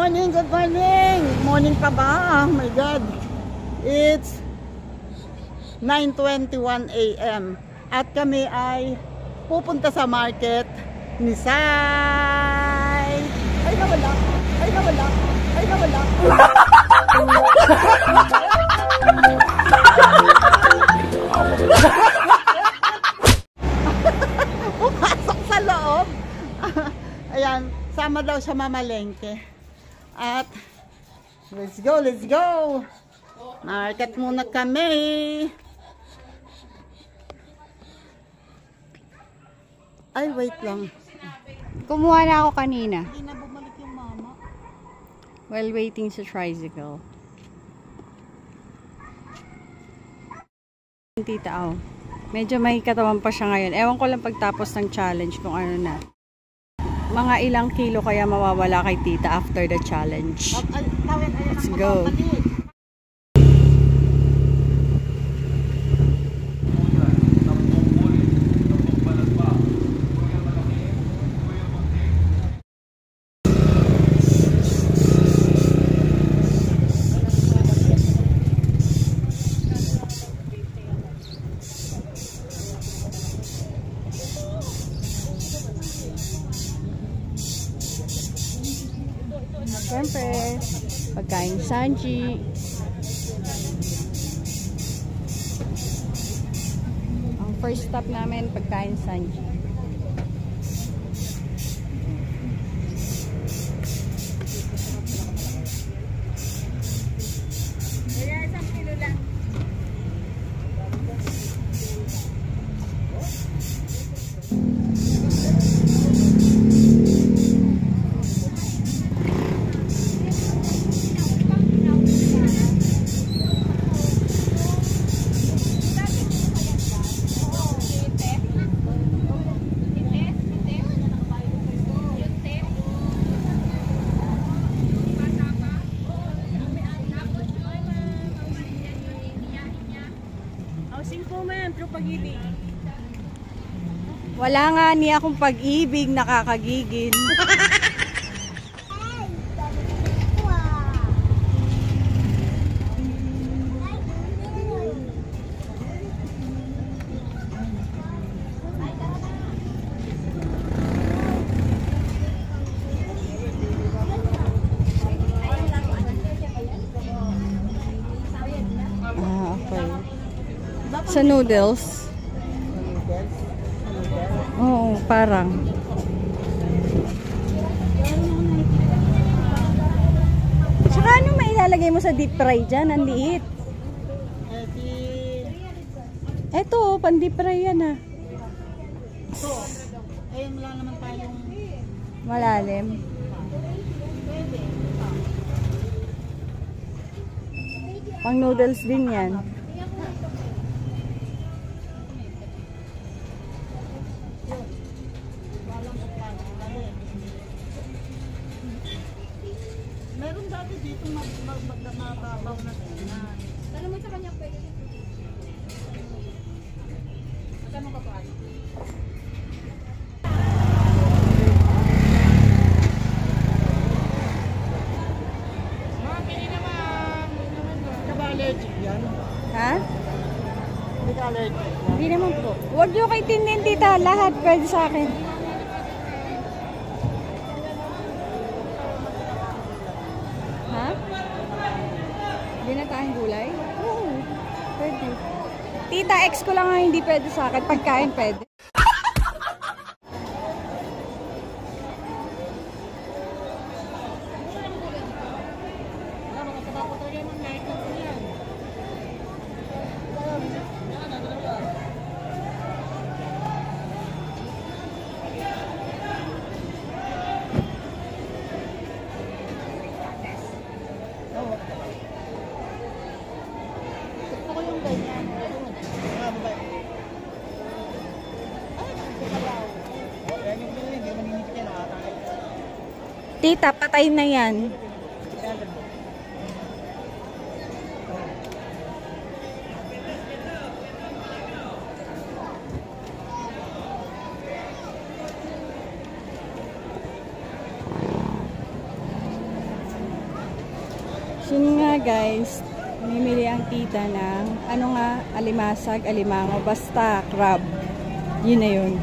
morning, good morning. Morning pa ba? Oh my God. It's 9:21 a.m. At kami ay pupunta sa market ni Sai. Ay nawala. Ay nawala. Ay nawala. Pumasok sa loob. Ayan, sama daw siya mamalengke. At let's go, let's go. Market muna kami. Ay, wait lang. Kumuha na ako kanina. Hindi na bumalik yung mama. While waiting sa tricycle. Tita, oh. Medyo may katawan pa siya ngayon. Ewan ko lang pagtapos ng challenge kung ano na. Mga ilang kilo kaya mawawala kay tita after the challenge. Let's go. Siyempre, pagkain Sanji. Ang first stop namin, pagkain Sanji. Wala nga niya akong pag-ibig, nakakagigil. Okay. Sa noodles. Oo, parang. Tsaka ano mailalagay mo sa deep fry dyan? Ang liit. Eto, pan deep fry yan ah. Ito. Ayun, wala naman tayong malalim. Pang noodles din yan. meron dati dito mababaw na tingnan. Tanong mo sa kanya pwede. Tanong ka pa. Mami naman. Ka ba allergic yan? Ha? Hindi ka allergic? Hindi naman po. Huwag nyo kay tinin tita. Lahat pwede sa akin. Binatahing gulay? Oo. Pwede. Tita, ex ko lang nga hindi pwede sa akin. Pagkain pwede. Tita, patay na yan. Yun nga guys, mimili ang tita ng ano nga, alimasag, alimango, basta crab. Yun na yun.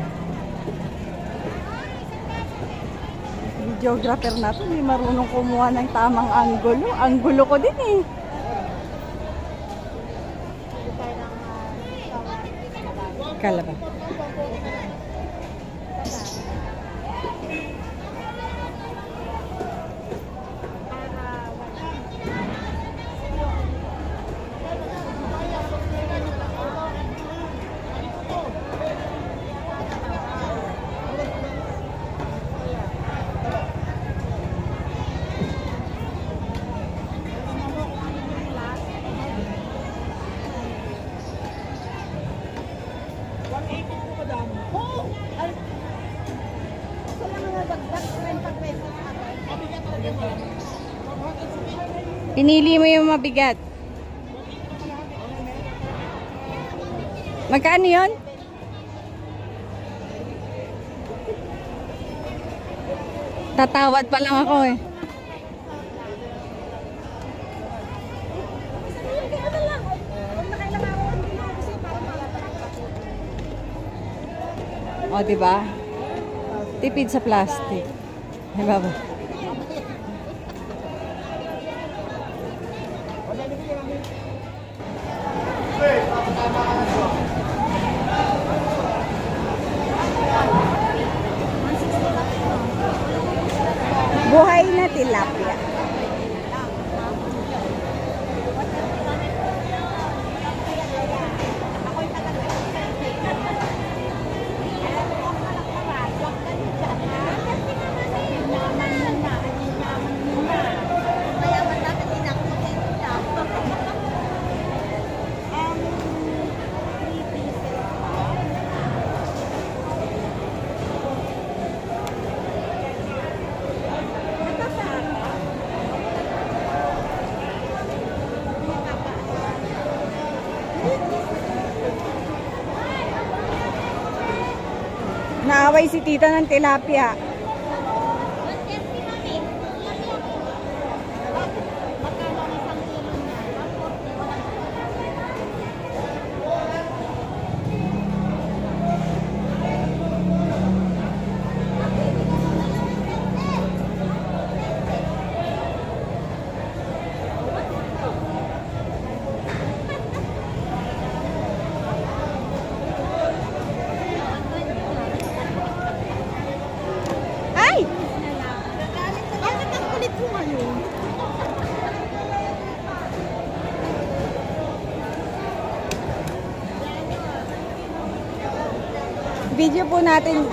Videographer natin, hindi marunong kumuha ng tamang anggulo. Anggulo ko din eh. Kalaba. Pinili mo yung mabigat. Magkano yun? Tatawad pa lang ako eh. O, diba? Tipid sa plastic. Diba ba? Buhay na tilapia. Naaway si tita ng tilapia. Video po natin.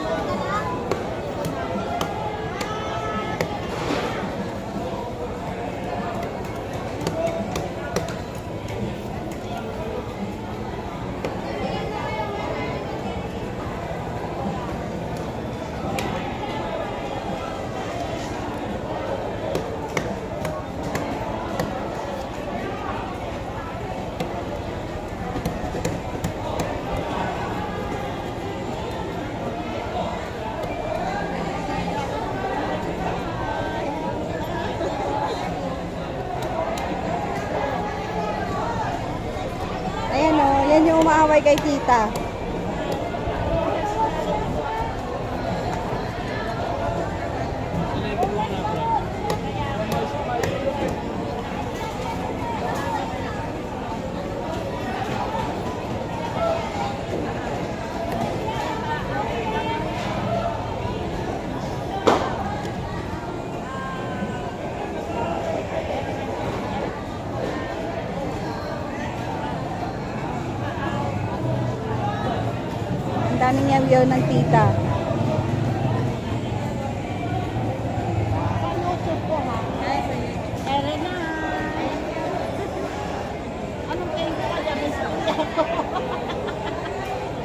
Ayan o, yan yung umaaway kay tita. Daming yaw-yaw ng tita.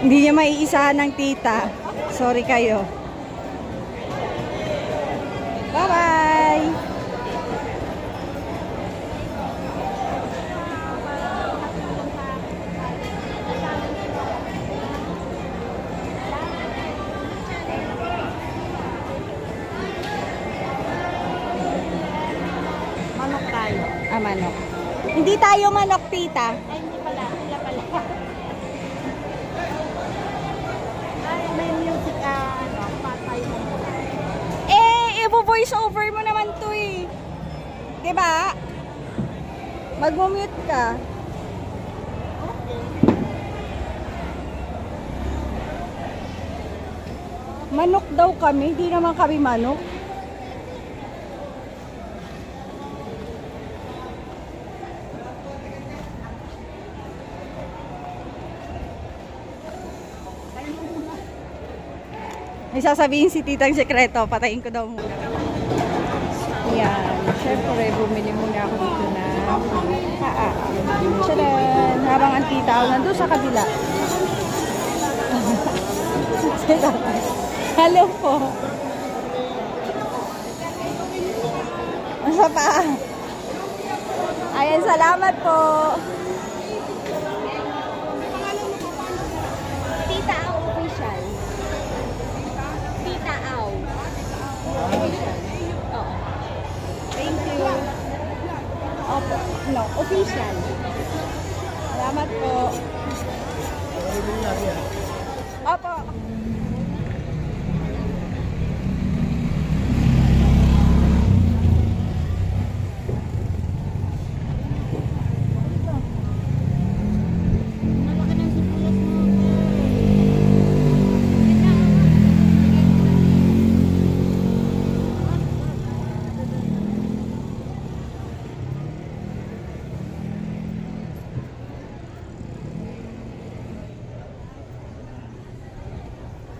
Hindi niya maiisahan ng tita. Sorry kayo. Bye-bye! Manok tayo. Ah, manok. Hindi tayo manok, tita. Ay, hindi pala. Sila pala. Ay, may music, patay mo. I-voice over mo naman to eh. Diba? Mag-mute ka. Manok daw kami, hindi naman kami manok. May sasabihin si titang sekreto, patayin ko daw muna. Yan, syempre bumili muna ako dito na Tcharan! Habang ang tita ako nandun sa kabila. Hello po. Masa pa? Ayan, salamat po. Tita Au official. Tita Au. Official. Oo. Thank you. Opo. No, official. Salamat po. Opo.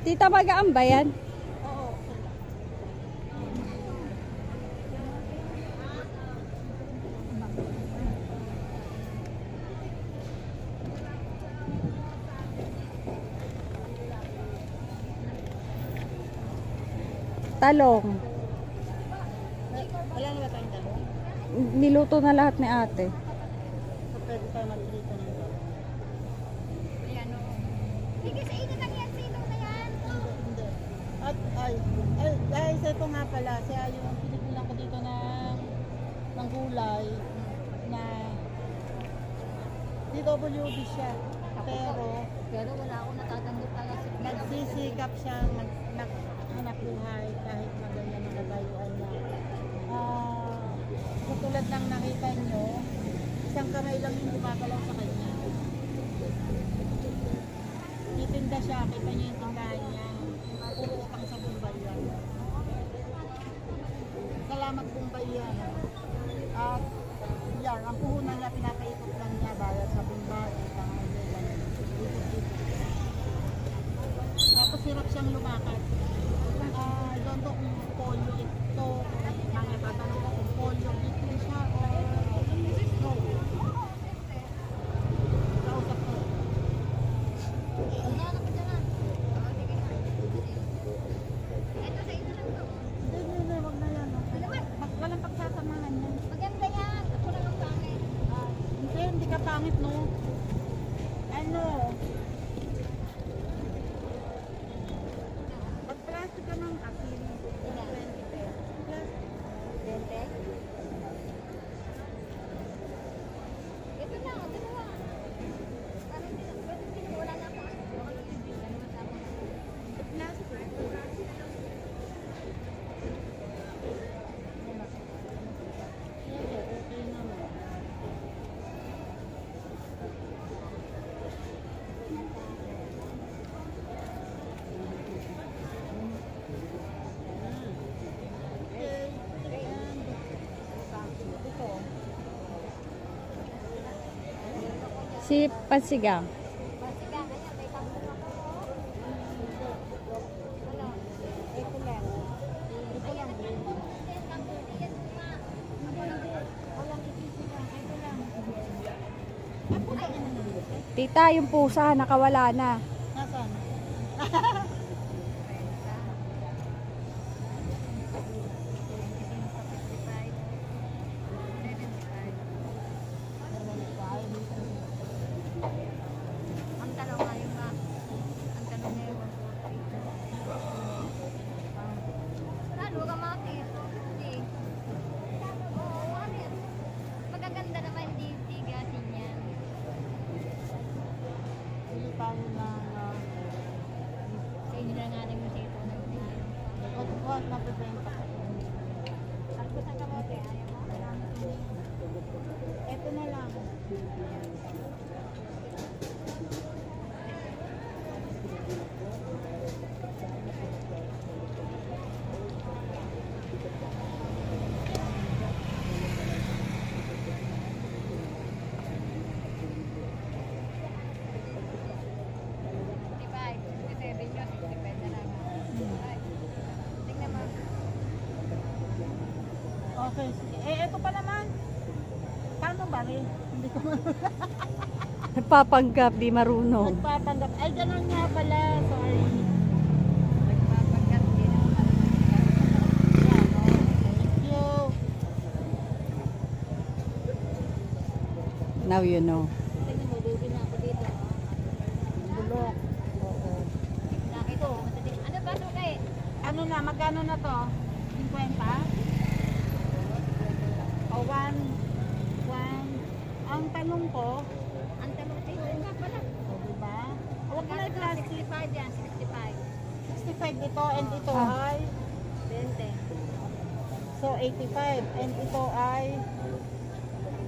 Tita, magaan ba yan? Oo. Talong. Wala na ba tayong talong? Niluto na lahat ni ate. So, pwede tayo mag-prito ng talong. Sige, sa inyo lang yan. Sino na yan? Hindi. At guys, ito nga pala, siya yung pinipilan ko dito ng gulay na DWD siya. Pero Wala ako natatanggap pala sa nagsisikap siya maghanap buhay kahit maganyan ang kabayuan niya. Katulad ng nakita nyo, isang kamay lang yung gumagalaw sa kanya. Titinda siya, kita niyo yung tindahan niya. Puro utang sa Bombay yan. Salamat Bombay yan. At yan, ang puhunan niya, pinapaikot lang niya bayad sa Bombay. Tapos hirap siyang lumakad. Doon to kung polio ito, mga tatanong ko kung polio ito siya o no. Kausap ko. Hindi, wag na yan. Walang pagsasamahan yan. Maganda yan. Ako lang ang pangit. Hindi ka pangit, no? Ano? Pag-plastic ka ng asin, 20 pesos. Plastic. Ito na, dalawa. Parang wala na ako. Okay naman. Si Pansigang. Tita, yung pusa, nakawala na. Nasaan? Ang tanong ngayon nga. Ang tanong ngayon. Lalo ka mga piso. Hindi. Oo, ano yan? ito pa naman. Paano ba rin? Hindi ko Nagpapanggap, di marunong. magpapanggap. Ay, ganun nga pala. Sorry. Nagpapanggap din ako. Thank you. Now you know. Tingnan mo, lugi na ako dito. Bulok. Oo. Ito, matating. Ano ba ito kay? Ano na, magkano na to? 50? O 1? Ang tanong ko, Ang tanong dito nga pala. o diba? Huwag mo na i-plastic. 65 yan, 65. 65 dito and ito Ah. ay 20. so 85 and ito ay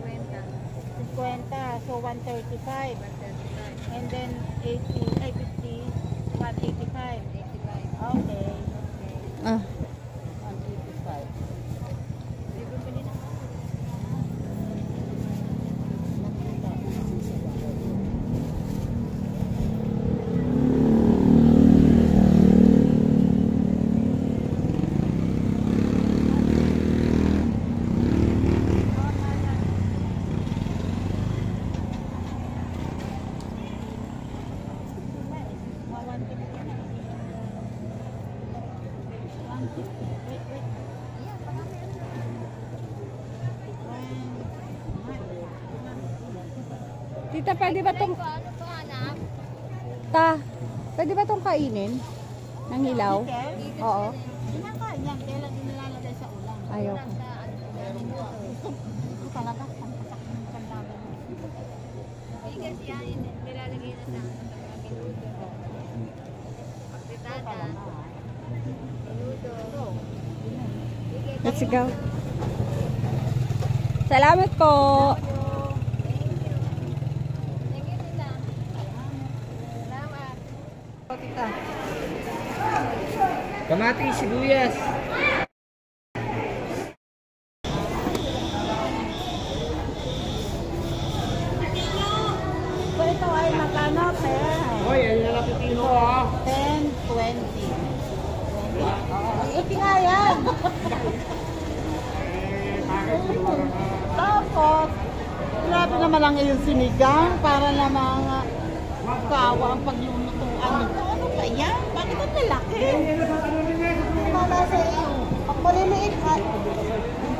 50. 50 so 135 135. and then 80 ay 50 185 85. okay Ah, 185 May bumili na ako. Ayan, marami ano. tita, pwede ba tong, Ko, ano to, anak? pwede ba tong kainin? Ng hilaw? Oo. Kinakain yan, kaya lang nilalagay sa ulam. Ayoko. Sa ano, minuto. Ito talaga, pampasak ng panlaban. Bigas yan, nilalagay na sa ano, sa mga minuto. Pagpitada, minuto. Let's go. Salamat po. Thank you, tita. Salamat. Kamatis, sibuyas. So ito ay magkano? 10, Hoy, ayun na lang pipino ha. 10, 20. Iti nga yan. Tapos, grabe naman lang yung sinigang para namang kawa ang paglulutuan nito. Ano ba yan? Bakit ang lalaki? Mama sa iyo. Pag maliliit ka,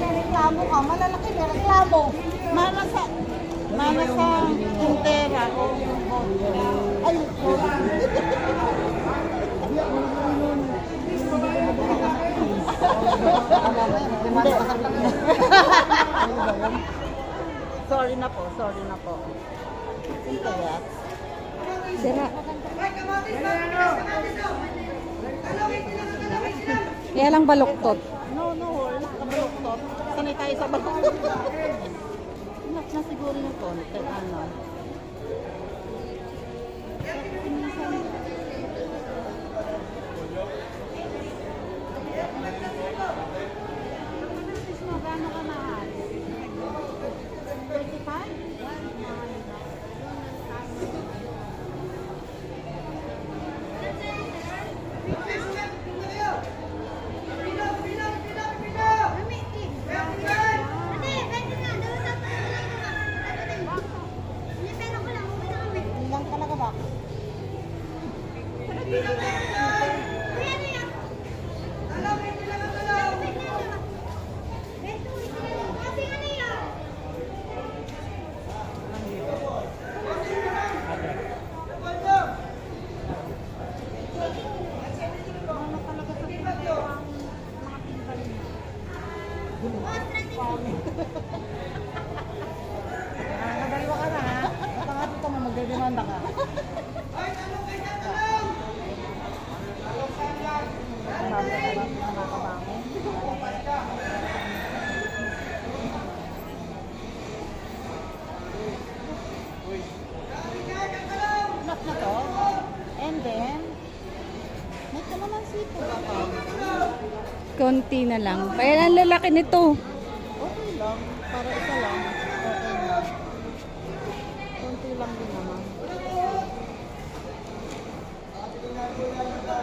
reklamo ka, malalaki na reklamo. Mana sa tintera. Ay, sorry na po, sorry na po. Kaya, Sira. Kaya lang baluktot. no, kabaluktot. Sanay tayo sa baluktot. Enough na siguro yung konti, ano. Magkano ka mahal? 35? Ilang talaga ba? Ano talaga sa pinto ang mga pinbal niya? Nadalwa ka na ha? Baka nga dito mo magdedemanda ka. Enough na to. And then, may kalamansi po ba pa? Konti na lang. Kaya ang lalaki nito. Okay lang. Para isa lang. Okay lang. Konti lang din naman.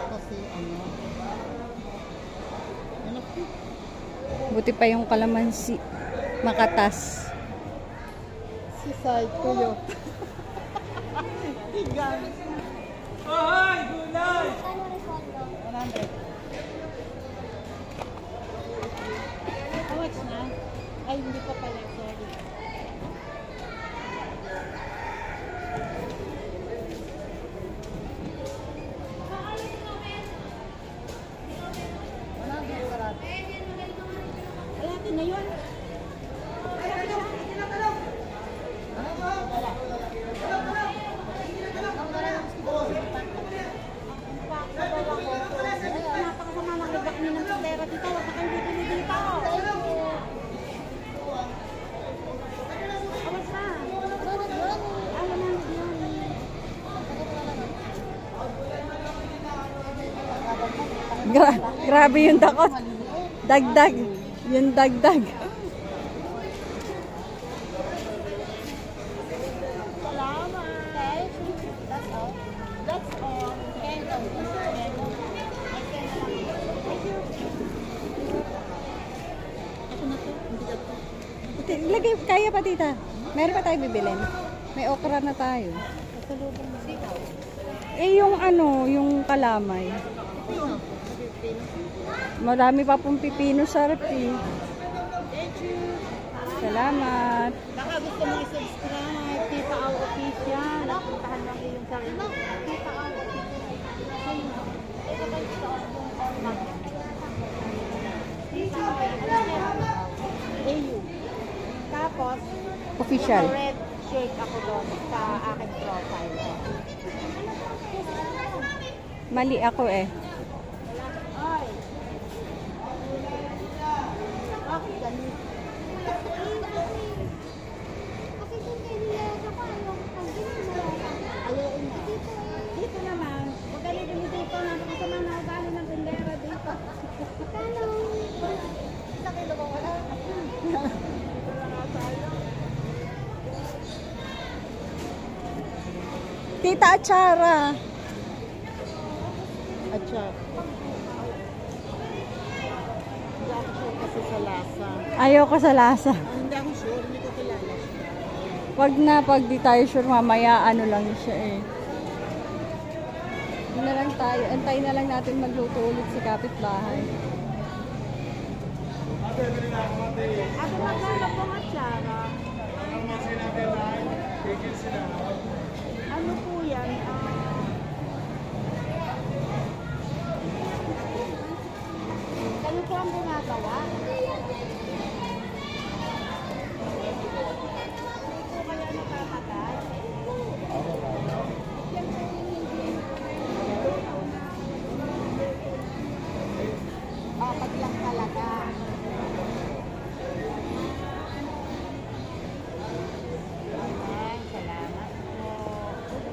Kasi ano. Ano po? Buti pa yung kalamansi. Makatas. Si Sai Kuyo. Higan. Kano refondo? 100. How much na? Ay, hindi pa pala. Sorry. Alati na yun. Napakasama ng libak niyo ng tindera dito. Huwag na kayo bibili dito. Awas na. Ayaw na yun. Grabe yung dakot. Dagdag. Yung dagdag. Salamat. That's all. That's all. Ito na to. Hindi ka to. Lagay, kaya pa tita. Meron pa tayo bibilin. May okra na tayo. Kasalubong mo sitaw. Eh yung ano, yung kalamay. Marami pa pong pipino sa rep eh. Thank you. Salamat. Baka gusto mo i-subscribe. Tita Au Official. Puntahan lang yung sarili. Tita Au Official. Ito ba yung Tita Au? Tita Au. AU. Tapos, Official. red shirt ako doon sa aking profile. Mali ako eh. Ay. Bakit ganun? Kasi kung kayo nilasa ko, ayaw ko pag Ayaw na. Dito naman, huwag ka rin dito. Napakasama na ugali ng tindera dito. Kano? Sa kilo ko wala. Tita Achara. At siya. Hindi ako sure kasi sa lasa. Ayaw ko sa lasa. Hindi ako sure, hindi ko kilala siya. Wag na, pag di tayo sure mamaya, ano lang siya eh. Yun na lang tayo. Antayin na lang natin magluto ulit si kapitbahay. Ako magkano po nga Chara? Ano po yan? Kayo po ang ginagawa? Hindi po kaya nakakatas? Pag lang talaga. Ay, salamat po.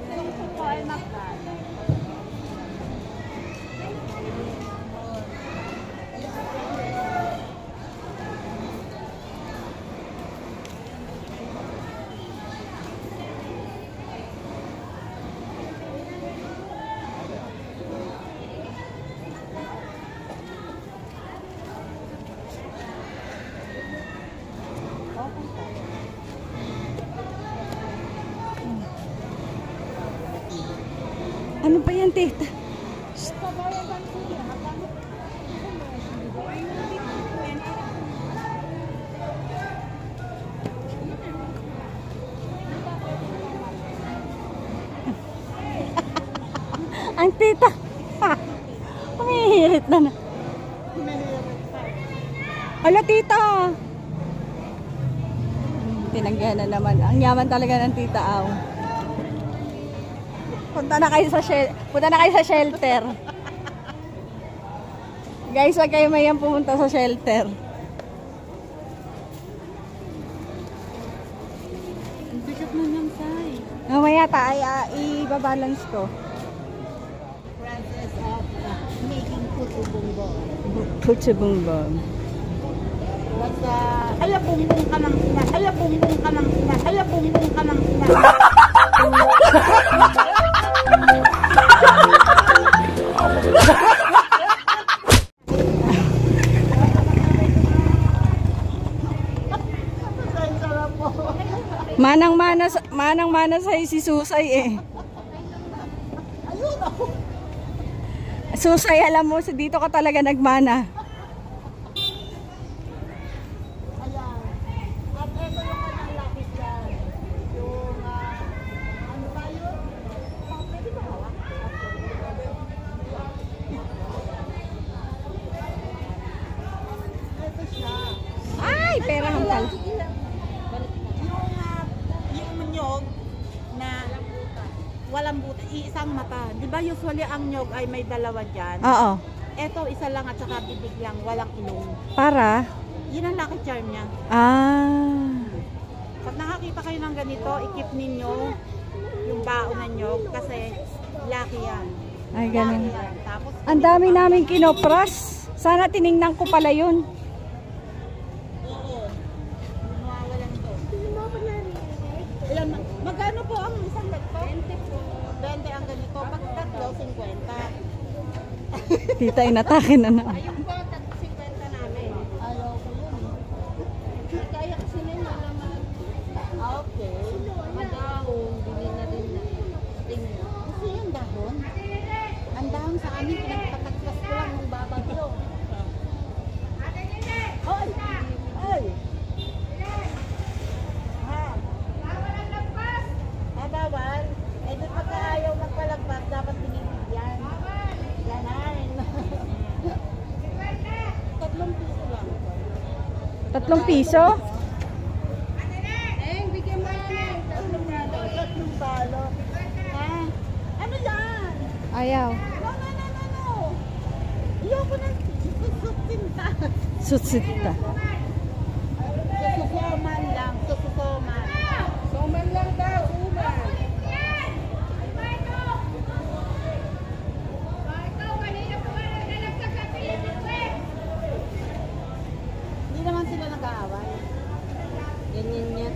Gusto ko ay magdala. Okay po. Ano pa yan, tita? Pabayagan ko yan. Magkano? Ang tita. Humihirit na na. Hala, tita. Tinanggihan na naman. Ang yaman talaga ng tita Au. Punta na kayo sa shelter. Guys, wag kayo mayang pumunta sa shelter. Ang bigat na niyang Sai. Mamaya tayo, i-balance ko. Process of making puto bongbong. Puto bongbong. Basta, ala bongbong ka ng ina, ala bongbong ka ng ina, ala bongbong ka ng ina. po. Manang-mana sa si Susay eh. Ayun ako. Susay, alam mo, dito ka talaga nagmana. Ayan. At ito yung kanyang lapis dyan. Yung, ano ba yun? Pwede ba hawak? Ito siya. Ay, pera hampal. Yung nyog na walang buta, isang mata. Di ba usually ang nyog ay may dalawa dyan? Oo. Ito, isa lang at saka bibig lang, walang ilong. Para? Yun ang lucky charm niya. Ah. Pag nakakita kayo ng ganito, ikip ninyo yung baon ng nyog kasi lucky yan. Ay, ganun. Lucky yan. Tapos, Ang dami namin kinopras. Sana tiningnan ko pala yun. oo. Mawawalan to. Ilan, magkano po ang isang ganito? 20 po. 20 ang ganito. Pag tatlo, 50. Tita, inatake na na. Ayun po, 50 namin. Ayaw ko yun. Kaya kasi nila naman. Okay. Mga dahon, bili na rin na. Tingnan. Kasi yung dahon. Ang dahon sa amin, pinagtatagpas ko lang ng babagyo. Hoy! Hoy! Ha? Bawal ang lagpas! Bawal? Eh, di pagka ayaw magpalagpas, dapat binibigyan. Ganan. 3 piso lang. 3 piso? Eh, bigyan mo yan. 3 balo. Ha? Ano yan? Ayaw. No. Iyoko ng susutinta. Sutsita. Sususoman lang. Sususoman. Soman lang daw. Uman. Hindi naman sila nag-aaway. Ganyan yan.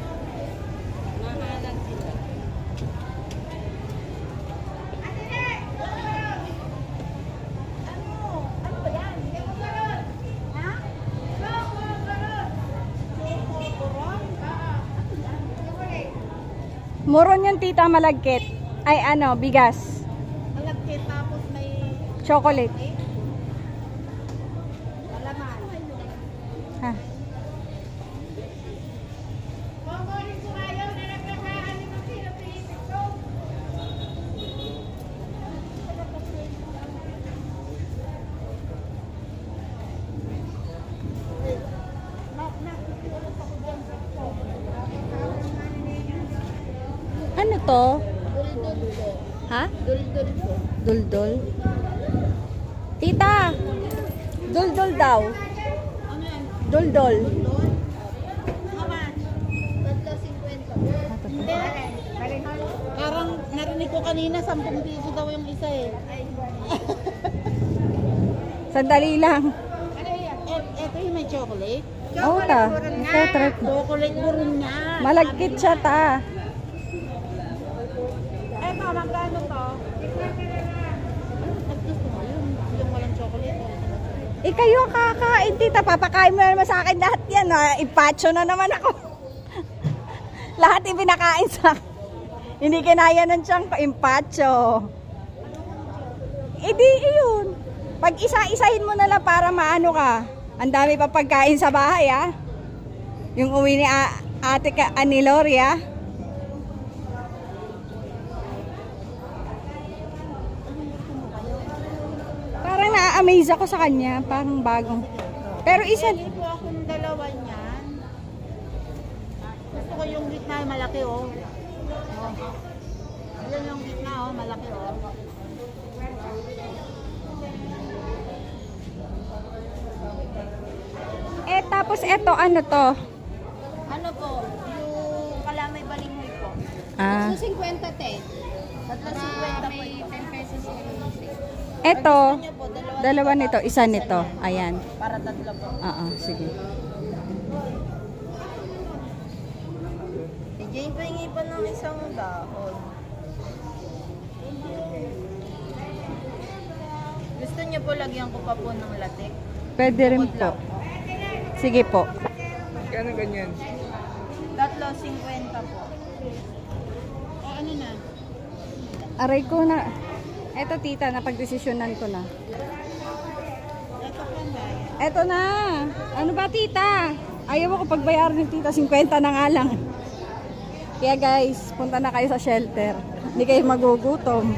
Nahalag sila. Ano ba yan? Ha? Choco-coron? Moron yung tita, malagkit. Ay ano, bigas. Malagkit tapos may Chocolate. malaman. Ha. Ano to? Ha? Duldol. Tita! Duldol daw. Ano yan? Duldol. How much? 3.50. Hindi. Parang narinig ko kanina 10 piso daw yung isa eh. Sandali lang. Ano yan? Ito yung may chocolate. Oo ta. Ito, try ko. Chocolate mo rin nga. Malagkit siya ta. Eto, magkano to? At gusto mo yung walang chocolate. Eh kayo kakain tita. Papakain mo na naman sa akin lahat yan. Ipacho na naman ako. Lahat ipinakain sa akin. Hindi kinaya ng tiyang pa-impacho. Eh di yun. Pag isa-isahin mo na lang para maano ka. Ang dami pa pagkain sa bahay Yung uwi ni ate ka, ni Lori Parang na-amaze ako sa kanya. Parang bagong. Pero isa. Hindi po akong dalawa niyan. Gusto ko yung gitna malaki oh. Yan yung gitna oh, malaki oh. Eh tapos eto ano to? Ano po? Yung kalamay balinghoy po. Ah. 50 te. 350 may 10 pesos yung Eto. Dalawa nito, isa nito. Ayan. Para tatlo po. Oo, sige. Si Jane pahingi pa ng isang dahon. Gusto niyo po lagyan ko pa po ng latik? Pwede rin po. Sige po. Kano ganyan? Tatlo, 50 po. O ano na? Aray ko na. Eto tita, napagdesisyonan ko na. Ito pang bayan. Eto na. Ano ba tita? Ayaw ako pagbayaran ng tita, 50 na nga lang. Kaya guys, punta na kayo sa shelter. Hindi kayo magugutom.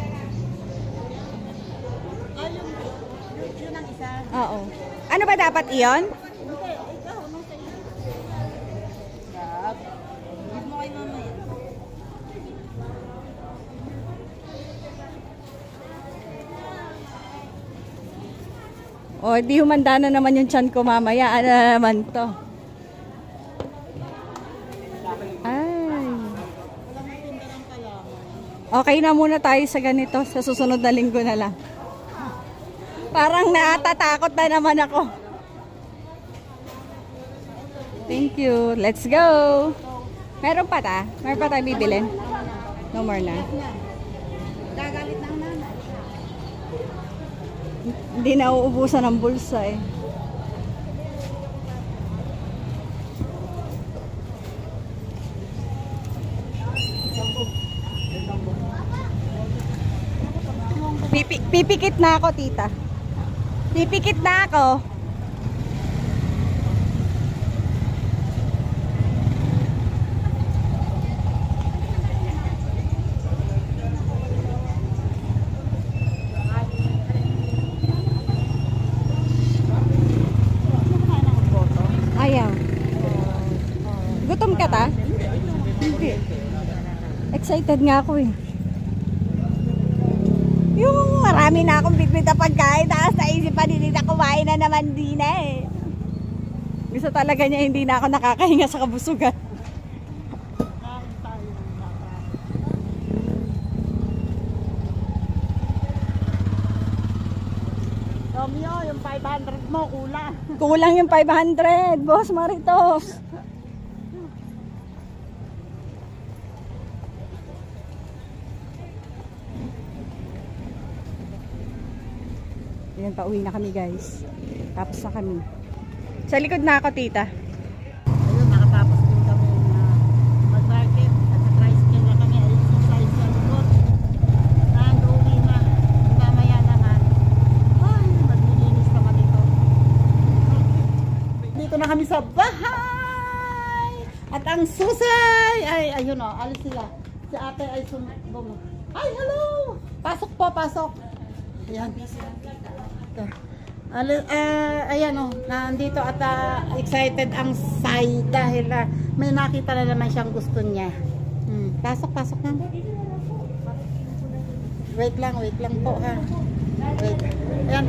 Yun ang isa. Oo. Ano ba dapat iyon? Hindi, ikaw, anong sa iyo? Gab. Give mo kay mama yan. O, di humanda na naman yung tiyan ko mamaya. Ano na naman to? Ay. Okay na muna tayo sa ganito. Sa susunod na linggo na lang. Parang natatakot na naman ako. Thank you. Let's go. Meron pa ta? Meron pa tayo bibilin? No more na. Gagalit na ang nanay. Hindi na uubusan ng bulsa eh. Pipikit na ako, tita. Pipikit na ako. Ayaw. Gutom ka ta? Hindi. Excited nga ako eh. Yung marami na akong bitbit na pagkain, tapos naisip pa din na kumain na naman din eh. Gusto talaga niya hindi na ako nakakahinga sa kabusugan. Romeo, yung 500 mo, kulang. Kulang yung 500, Boss Maritos. Ayan, pauwi na kami guys. Tapos na kami. Sa likod na ako, tita. Ayun, nakatapos din kami na mag-market. At sa tricycle na kami, exercise sa likod. And uwi na. Mamaya naman. Ay, maglilinis naman ito. Dito na kami sa bahay. At ang susay. Ay, ayun o, alis sila. Si ate ay sumbong. Ay, hello! Pasok po, pasok. Ayan. Ayan o, nandito at excited ang Sai dahil may nakita na naman siyang gusto niya. Pasok, pasok na. Wait lang po ha. Wait. Ayan,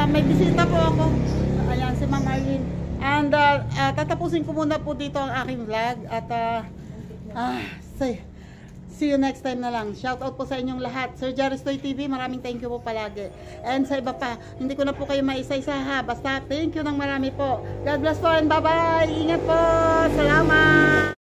may bisita po ako. Ayan, si Ma'am Arlene. And tatapusin ko muna po dito ang aking vlog. At see you next time na lang. Shout out po sa inyong lahat. Sir Jerry's Toy TV, maraming thank you po palagi. And sa iba pa, hindi ko na po kayo maisa-isa ha. Basta thank you ng marami po. God bless po and bye-bye. Ingat po. Salamat.